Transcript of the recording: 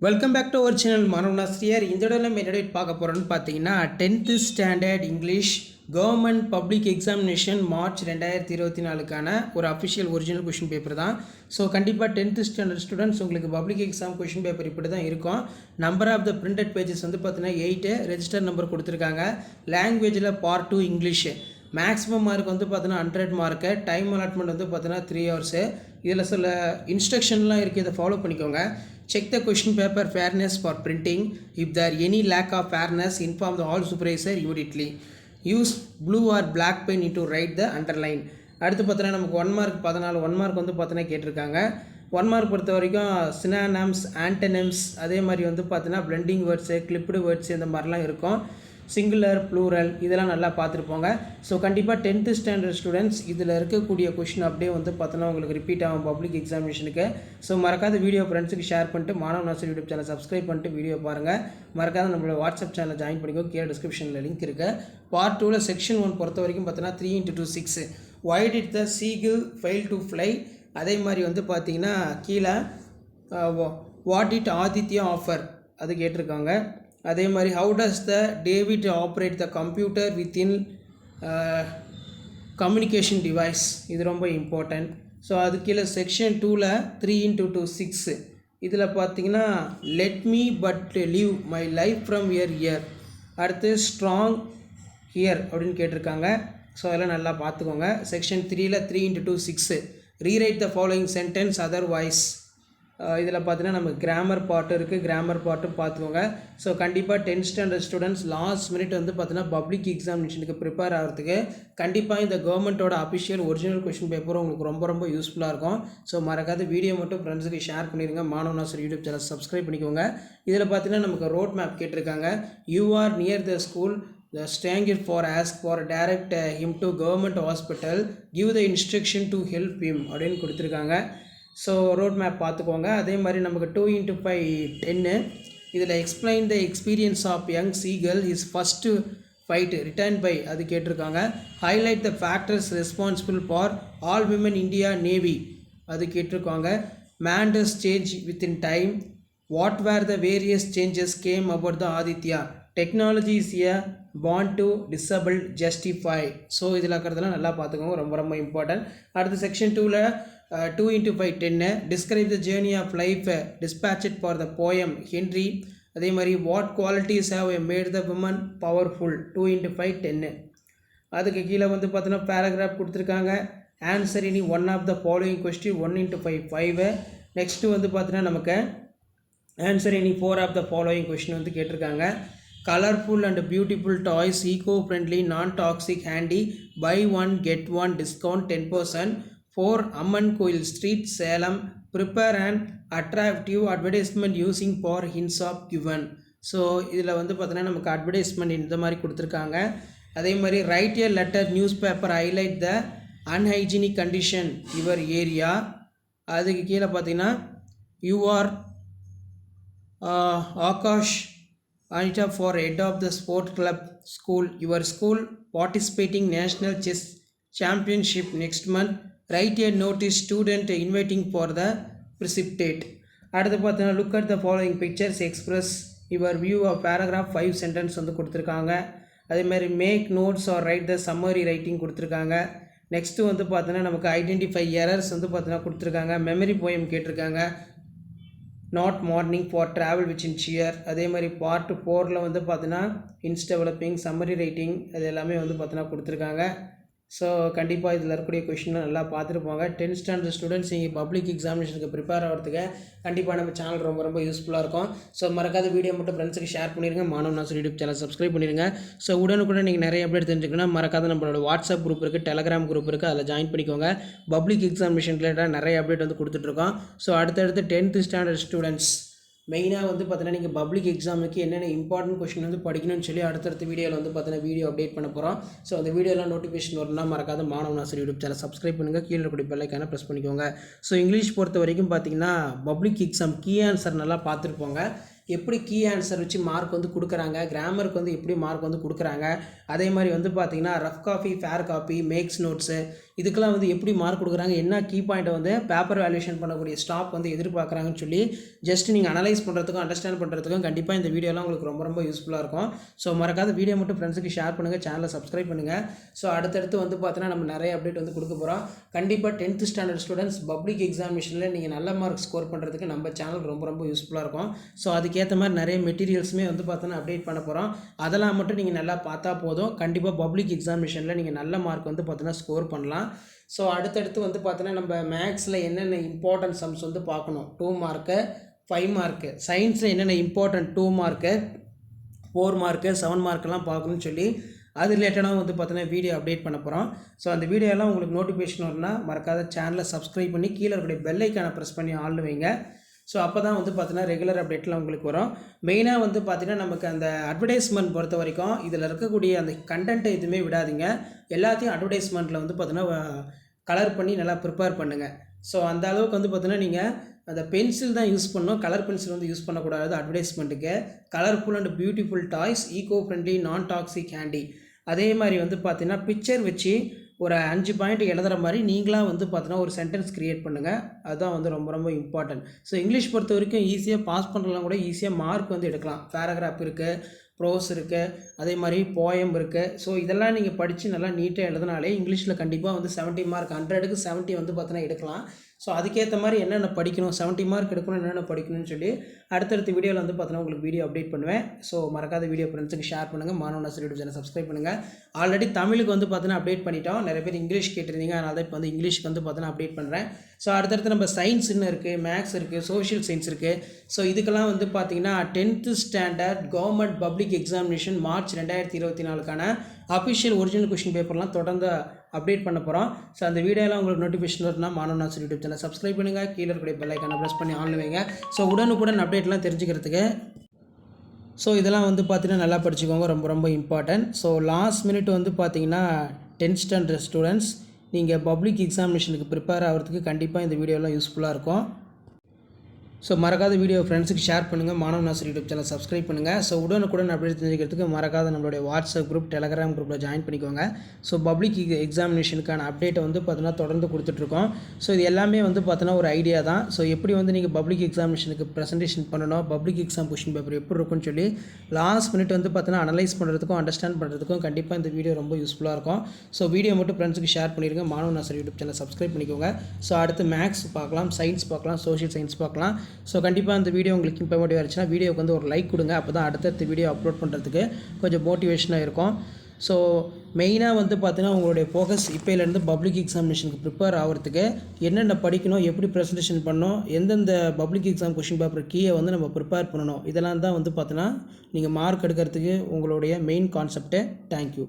Welcome back to our channel மாணவனாசிரியர். இந்த இடத்துல மெத்தட் பார்க்க போகிறோன்னு பார்த்தீங்கன்னா 10th standard English government public examination March 2024க்கான ஒரு அஃபிஷியல் ஒரிஜினல் கொஷின் பேப்பர் தான். ஸோ கண்டிப்பாக 10th ஸ்டாண்டர்ட் ஸ்டூடெண்ட்ஸ் உங்களுக்கு பப்ளிக் எக்ஸாம் கொஷின் பேப்பர் இப்படி தான் இருக்கும். Number of the printed pages வந்து பார்த்தீங்கன்னா 8 ரெஜிஸ்டர் நம்பர் கொடுத்துருக்காங்க. லாங்குவேஜில் பார்ட் 2 இங்கிலீஷு. மேக்ஸிமம் மார்க் வந்து பார்த்தீங்கன்னா 100 மார்க்கு. டைம் அலாட்மெண்ட் வந்து பார்த்தீங்கன்னா 3 hours. இதில் சில இன்ஸ்ட்ரக்ஷன்லாம் இருக்குது, இதை ஃபாலோ பண்ணிக்கோங்க. Check the question paper fairness for printing. If there any lack of fairness, inform the hall supervisor immediately. Use blue or black pen to write the underline. அடுத்து பார்த்தீங்கன்னா நமக்கு 1 மார்க் 14 1 மார்க் வந்து பார்த்தீங்கன்னா கேட்டிருக்காங்க. 1 மார்க் பொறுத்த வரைக்கும் synonyms, antonyms, அதே மாதிரி வந்து பார்த்தீங்கன்னா பிளெண்டிங் வேர்ட்ஸு, கிளிப்டு வேர்ட்ஸ் இந்த மாதிரிலாம் இருக்கும். சிங்குலர், ப்ளூரல் இதெல்லாம் நல்லா பார்த்துருப்போங்க. ஸோ கண்டிப்பாக 10th ஸ்டாண்டர்ட் ஸ்டூடெண்ட்ஸ் இதில் இருக்கக்கூடிய கொஷின் அப்படியே வந்து பார்த்தோன்னா உங்களுக்கு ரிப்பீட் ஆகும் பப்ளிக் எக்ஸாமினேஷனுக்கு. ஸோ மறக்காத வீடியோ ஃப்ரெண்ட்ஸுக்கு ஷேர் பண்ணிட்டு மாணவனாசிரியர் யூடியூப் சேனல் சப்ஸ்கிரைப் பண்ணிட்டு வீடியோ பாருங்கள். மறக்காத நம்மளோட வாட்ஸ்அப் சேனல் ஜாயின் பண்ணிக்கோ. கீழே டிஸ்கிரிப்ஷனில் லிங்க் இருக்குது. பார்ட் 2ல் செக்ஷன் 1 பொறுத்த வரைக்கும் பார்த்தோன்னா 3 × 6 why did the seagull fail to fly. அதே மாதிரி வந்து பார்த்தீங்கன்னா கீழே what did ஆதித்யா ஆஃபர் அது கேட்டிருக்காங்க. அதே மாதிரி how does the David operate the computer within communication device, இது ரொம்ப இம்பார்ட்டன்ட். ஸோ அது கீழே செக்ஷன் 2ல் 3 × 6 இதில் பார்த்தீங்கன்னா let me but live my life from here. அடுத்து strong here அப்படின்னு கேட்டிருக்காங்க. ஸோ அதெல்லாம் நல்லா பார்த்துக்கோங்க. Section 3ல் 3 × 6 rewrite the following sentence otherwise. இதில் பார்த்தீங்கன்னா நமக்கு கிராமர் பார்ட்டு இருக்குது, கிராமர் பார்ட்டும் பார்த்துக்கோங்க. ஸோ கண்டிப்பாக 10th standard students last minute வந்து பார்த்தீங்கன்னா பப்ளிக் எக்ஸாமினேஷனுக்கு ப்ரிப்பேர் ஆகிறதுக்கு கண்டிப்பாக இந்த கவர்மெண்ட்டோட அஃபிஷியல் ஒரிஜினல் கொஷின் பேப்பரும் உங்களுக்கு ரொம்ப யூஸ்ஃபுல்லாக இருக்கும். ஸோ மறக்காத வீடியோ மட்டும் ஃப்ரெண்ட்ஸுக்கு ஷேர் பண்ணிடுங்க. மாணவனாசிரியர் யூடியூப் சேனல் சப்ஸ்கிரைப் பண்ணிக்கோங்க. இதில் பார்த்தீங்கன்னா நமக்கு ரோட் மேப் கேட்டிருக்காங்க. You are near the school, the stranger for ask for direct him to government hospital, give the instruction to help him அப்படின்னு கொடுத்துருக்காங்க. ஸோ ரோட் மேப் பார்த்துக்கோங்க. அதே மாதிரி நமக்கு 2 × 5 10 இதில் explain the experience of young seagull his first flight written by அது கேட்டிருக்காங்க. Highlight the factors responsible for all women India navy அது கேட்டிருக்காங்க. Man's change within time, what were the various changes came about the Aditya, technology is a bond to disable justify. So இதில் இருக்கிறதெல்லாம் நல்லா பார்த்துக்கோங்க, ரொம்ப important. அடுத்த செக்ஷன் 2ல் 2 × 5 10 describe the journey of life dispatched for the poem Henry. அதே மாதிரி what qualities have made the woman powerful 2 × 5 10. அதுக்கு கீழே வந்து பார்த்தோன்னா பேராகிராஃப் கொடுத்துருக்காங்க. Answer any one of the following question 1 × 5 5. Next வந்து பார்த்தோன்னா நமக்கு ஆன்சர் இனி 4 ஆஃப் த ஃபாலோயிங் கொஸ்டின் வந்து கேட்டிருக்காங்க. Colourful and beautiful toys, eco friendly, non toxic, handy, buy 1 get 1 discount 10%. 4 Amman Koil street, Salem, prepare and attractive advertisement using four hints of given. So இதில் வந்து பார்த்தீங்கன்னா நமக்கு அட்வர்டைஸ்மெண்ட் இந்த மாதிரி கொடுத்துருக்காங்க. அதே மாதிரி right a letter news paper highlight the unhygienic condition your area. அதுக்கு கீழே பார்த்தீங்கன்னா you are Akash Anita for head of the sport club school, your school participating national chess championship next month, write a notice student inviting for the precipitate. அடுத்து பார்த்தீங்கன்னா look at the following pictures, express your view of paragraph 5 sentence வந்து கொடுத்துருக்காங்க. அதே மாதிரி make notes or write the summary writing கொடுத்துருக்காங்க. Next வந்து பார்த்தீங்கன்னா நமக்கு ஐடென்டிஃபை எரர்ஸ் வந்து பார்த்தீங்கன்னா கொடுத்துருக்காங்க. மெமரி போயம் கேட்டிருக்காங்க. Not morning for travel which in shear. அதே மாதிரி பார்ட் 4ல் வந்து பார்த்தீங்கன்னா இன்ஸ் டெவலப்பிங், சம்மரி ரைட்டிங் அது எல்லாமே வந்து பார்த்தீங்கன்னா கொடுத்துருக்காங்க. ஸோ கண்டிப்பாக இதில் இருக்கக்கூடிய கொஷினை நல்லா பார்த்துருப்பாங்க. 10th ஸ்டாண்டர்ட் ஸ்டூடெண்ட்ஸ் இங்கே பப்ளிக் எக்ஸாமினேஷனுக்கு ப்ரிப்பேர் ஆகிறதுக்கு கண்டிப்பாக நம்ம சேனல் ரொம்ப யூஸ்ஃபுல்லாக இருக்கும். ஸோ மறக்காத வீடியோ மட்டும் ஃப்ரெண்ட்ஸுக்கு ஷேர் பண்ணிடுங்க. மாணவனாசிரியர் யூடியூப் சேனல் சப்ஸ்கிரைப் பண்ணிடுங்க. ஸோ உடனுக்குடன் நீங்கள் நிறைய அப்டேட் தெரிஞ்சுக்கணும். மறக்காத நம்மளோட வாட்ஸ்அப் குரூப் இருக்குது, டெலகிராம் குரூப் இருக்குது, அதில் ஜாயின் பண்ணிக்கோங்க. பப்ளிக் எக்ஸாமினேஷன் ரிலேட்டடாக நிறைய அப்டேட் வந்து கொடுத்துட்ருக்கோம். ஸோ அடுத்தடுத்து 10th ஸ்டாண்டர்ட் ஸ்டூடெண்ட்ஸ் மெயினாக வந்து பார்த்தீங்கன்னா நீங்கள் பப்ளிக் எக்ஸாமுக்கு என்னென்ன இம்பார்ட்டன்ட் கொஷின் வந்து படிக்கணும்னு சொல்லி அடுத்தடுத்த வீடியோவில் வந்து பார்த்தீங்கன்னா வீடியோ அப்டேட் பண்ண போகிறோம். ஸோ அந்த வீடியோலாம் நோட்டிஃபிகேஷன் வரணும்னா மறக்காத மாணவனாசிரியர் யூடியூப் சேனல் சப்ஸ்கிரைப் பண்ணுங்கள். கீழே இருக்கக்கூடிய பெல் ஐக்கானை ப்ரெஸ் பண்ணிக்கோங்க. ஸோ இங்கிலீஷ் பொறுத்த வரைக்கும் பார்த்தீங்கன்னா பப்ளிக் எக்ஸாம் கீ ஆன்சர் நல்லா பார்த்துருப்போங்க. எப்படி கீ ஆன்சர் வச்சு மார்க் வந்து கொடுக்குறாங்க, கிராமருக்கு வந்து எப்படி மார்க் வந்து கொடுக்குறாங்க, அதே மாதிரி வந்து பார்த்திங்கன்னா rough copy, fair copy, max notes இதுக்கெல்லாம் வந்து எப்படி மார்க் கொடுக்குறாங்க, என்ன கீ பாயிண்ட்டை வந்து பேப்பர் வேல்யூஷன் பண்ணக்கூடிய ஸ்டாஃப் வந்து எதிர்பார்க்குறாங்கன்னு சொல்லி ஜஸ்ட் நீங்கள் அனலைஸ் பண்ணுறதுக்கும் அண்டர்ஸ்டாண்ட் பண்ணுறதுக்கும் கண்டிப்பாக இந்த வீடியோலாம் உங்களுக்கு ரொம்ப ரொம்ப யூஸ்ஃபுல்லாக இருக்கும். ஸோ மறக்காத வீடியோ மட்டும் ஃப்ரெண்ட்ஸுக்கு ஷேர் பண்ணுங்கள், சேனலை சப்ஸ்கிரைப் பண்ணுங்கள். ஸோ அடுத்தடுத்து வந்து பார்த்தீங்கன்னா நம்ம நிறைய அப்டேட் வந்து கொடுக்க போகிறோம். கண்டிப்பாக 10th ஸ்டாண்டர்ட் ஸ்டூடெண்ட்ஸ் பப்ளிக் எக்ஸாமினேஷனில் நீங்கள் நல்ல மார்க் ஸ்கோர் பண்ணுறதுக்கு நம்ம சேனல் ரொம்ப ரொம்ப யூஸ்ஃபுல்லாக இருக்கும். ஸோ அதுக்கேற்ற மாதிரி நிறைய மெட்டீரியல்ஸுமே வந்து பார்த்தோன்னா அப்டேட் பண்ண போகிறோம். அதெல்லாம் மட்டும் நீங்கள் நல்லா பார்த்தா போதும், கண்டிப்பாக பப்ளிக் எக்ஸாமினேஷனில் நீங்கள் நல்ல மார்க் வந்து பார்த்தீங்கன்னா ஸ்கோர் பண்ணலாம். ஸோ அடுத்தடுத்து வந்து பார்த்தீங்கன்னா நம்ம மேக்ஸில் என்னென்ன இம்பார்ட்டன்ட் சம்ஸ் வந்து பார்க்கணும், 2 மார்க்கு 5 மார்க்கு, சயின்ஸில் என்னென்ன இம்பார்ட்டன்ட் 2 மார்க்கு 4 மார்க்கு 7 மார்க்கெல்லாம் பார்க்கணும்னு சொல்லி அது ரிலேட்டடாக வந்து பார்த்தீங்கன்னா வீடியோ அப்டேட் பண்ண போகிறோம். ஸோ அந்த வீடியோலாம் உங்களுக்கு நோட்டிஃபிகேஷன் வரும்னா மறக்காத சேனலை சப்ஸ்கிரைப் பண்ணி கீழே இருக்கிற பெல் ஐக்கானை ப்ரெஸ் பண்ணி ஆள்னு வைங்க. ஸோ அப்போ தான் வந்து பார்த்தீங்கன்னா ரெகுலர் அப்டேட்லாம் உங்களுக்கு வரும். மெயினாக வந்து பார்த்தீங்கன்னா நமக்கு அந்த அட்வர்டைஸ்மெண்ட் பொறுத்த வரைக்கும் இதில் இருக்கக்கூடிய அந்த கண்டென்ட்டை எதுவுமே விடாதீங்க, எல்லாத்தையும் அட்வர்டைஸ்மெண்ட்டில் வந்து பார்த்தீங்கன்னா கலர் பண்ணி நல்லா ப்ரிப்பேர் பண்ணுங்கள். ஸோ அந்த அளவுக்கு வந்து பார்த்தீங்கன்னா நீங்கள் அந்த பென்சில் தான் யூஸ் பண்ணணும், கலர் பென்சில் வந்து யூஸ் பண்ணக்கூடாது அட்வர்டைஸ்மெண்ட்டுக்கு. Colourful and beautiful toys, eco friendly, non toxic handy. அதே மாதிரி வந்து பார்த்தீங்கன்னா பிக்சர் வச்சு ஒரு 5 பாயிண்ட் எழுதுகிற மாதிரி நீங்களாக வந்து பார்த்தீங்கன்னா ஒரு சென்டென்ஸ் க்ரியேட் பண்ணுங்கள். அதுதான் வந்து ரொம்ப ரொம்ப இம்பார்ட்டன்ட். ஸோ இங்கிலீஷ் பொறுத்த வரைக்கும் ஈஸியாக பாஸ் பண்ணுறலாம், கூட ஈஸியாக மார்க் வந்து எடுக்கலாம். பேராகிராஃப் இருக்குது, ப்ரோஸ் இருக்குது, அதே மாதிரி போயம் இருக்குது. ஸோ இதெல்லாம் நீங்கள் படித்து நல்லா நீட்டாக எழுதினாலே இங்கிலீஷில் கண்டிப்பாக வந்து 70 மார்க், 100க்கு 70 வந்து பார்த்தீங்கன்னா எடுக்கலாம். ஸோ அதுக்கேற்ற மாதிரி என்னென்ன படிக்கணும், 70 மார்க் எடுக்கணும், என்னென்ன படிக்கணும்னு சொல்லி அடுத்தடுத்த வீடியோவில் வந்து பார்த்தீங்கன்னா உங்களுக்கு வீடியோ அப்டேட் பண்ணுவேன். ஸோ மறக்காத வீடியோ ஃப்ரெண்ட்ஸுக்கு ஷேர் பண்ணுங்கள், மாணவன் ஆசிரியர் யூடியூப் சேனல் சப்ஸ்கிரைப் பண்ணுங்கள். ஆல்ரெடி தமிழுக்கு வந்து பார்த்தீங்கன்னா அப்டேட் பண்ணிட்டோம், நிறைய பேர் இங்கிலீஷ் கேட்டிருந்தீங்க, அதனால தான் இப்போ வந்து இங்கிலீஷ்க்கு வந்து பார்த்தீங்கன்னா அப்டேட் பண்ணுறேன். ஸோ அடுத்தடுத்து நம்ம சயின்ஸ்ன்னு இருக்குது, மேக்ஸ் இருக்குது, சோஷியல் சயின்ஸ் இருக்குது. ஸோ இதுக்கெல்லாம் வந்து பார்த்தீங்கன்னா 10th standard government public examination March 2024க்கான அஃபிஷியல் ஒரிஜினல் கொஷின் பேப்பர்லாம் தொடர்ந்து அப்டேட் பண்ண போகிறோம். ஸோ அந்த வீடியோலாம் உங்களுக்கு நோட்டிஃபிகேஷன் வரும்னா மாணவன் ஆசிரியர் யூடியூப் சேனல் சப்ஸ்கிரைப் பண்ணுங்கள், கீழே இருக்கிற பெல் ஐக்கானை ப்ரெஸ் பண்ணி ஆன் வைங்க. ஸோ உடனுக்குடன் அப்டேட்லாம் தெரிஞ்சுக்கிறதுக்கு. ஸோ இதெல்லாம் வந்து பார்த்தீங்கன்னா நல்லா படிச்சுக்கோங்க, ரொம்ப ரொம்ப இம்பார்ட்டன்ட். ஸோ லாஸ்ட் மினிட் வந்து பார்த்தீங்கன்னா 10th ஸ்டாண்டர்ட் ஸ்டூடெண்ட்ஸ் நீங்கள் பப்ளிக் எக்ஸாமினேஷனுக்கு ப்ரிப்பேர் ஆகிறதுக்கு கண்டிப்பாக இந்த வீடியோலாம் யூஸ்ஃபுல்லாக இருக்கும். ஸோ மறக்காத வீடியோ ஃப்ரெண்ட்ஸுக்கு ஷேர் பண்ணுங்கள், மாணவன் ஆசிரியர் யூடியூப் சேனல் சப்ஸ்கிரைப் பண்ணுங்கள். ஸோ உடனுக்குடன் அப்டேட் தெரிஞ்சுக்கிறதுக்கு மறக்காத நம்மளுடைய வாட்ஸ்அப் குரூப், டெலகிராம் குரூப்பில் ஜாயின் பண்ணிக்கோங்க. ஸோ பப்ளிக் எக்ஸாமினேஷனுக்கான அப்டேட்டை வந்து பார்த்தீங்கன்னா தொடர்ந்து கொடுத்துட்ருக்கோம். ஸோ இது எல்லாமே வந்து பார்த்தீங்கன்னா ஒரு ஐடியா தான். ஸோ எப்படி வந்து நீங்கள் பப்ளிக் எக்ஸாமினேஷனுக்கு ப்ரெசன்டேஷன் பண்ணணும், பப்ளிக் எக்ஸாம் கொஷின் பேப்பர் எப்படி இருக்குன்னு சொல்லி லாஸ்ட் மினிட் வந்து பார்த்தீங்கன்னா அனலைஸ் பண்ணுறதுக்கும் அண்டர்ஸ்டாண்ட் பண்ணுறதுக்கும் கண்டிப்பாக இந்த வீடியோ ரொம்ப யூஸ்ஃபுல்லாக இருக்கும். ஸோ வீடியோ மட்டும் ஃப்ரெண்ட்ஸுக்கு ஷேர் பண்ணிடுங்க, மாணவன் ஆசிரியர் யூடியூப் சேனல் சப்ஸ்கிரைப் பண்ணிக்கோங்க. ஸோ அடுத்து மேக்ஸ் பார்க்கலாம், சயின்ஸ் பார்க்கலாம், சோஷியல் சயின்ஸ் பார்க்கலாம். ஸோ கண்டிப்பாக இந்த வீடியோ உங்களுக்கு இம்பார்ட்டன்ட் ஆச்சுன்னா வீடியோக்கு வந்து ஒரு லைக் கொடுங்க, அப்போ தான் அடுத்தடுத்த வீடியோ அப்லோட் பண்ணுறதுக்கு கொஞ்சம் மோட்டிவேஷனாக இருக்கும். ஸோ மெயினாக வந்து பார்த்தீங்கன்னா உங்களுடைய ஃபோக்கஸ் இப்போலேருந்து பப்ளிக் எக்ஸாமினேஷனுக்கு ப்ரிப்பேர் ஆகிறதுக்கு என்னென்ன படிக்கணும், எப்படி ப்ரெசன்டேஷன் பண்ணணும், எந்தெந்த பப்ளிக் எக்ஸாம் கொஷின் பேப்பர் கீயை வந்து நம்ம ப்ரிப்பேர் பண்ணணும், இதெல்லாம் தான் வந்து பார்த்தீங்கன்னா நீங்கள் மார்க் எடுக்கிறதுக்கு உங்களுடைய மெயின் கான்செப்ட்டு. தேங்க்யூ.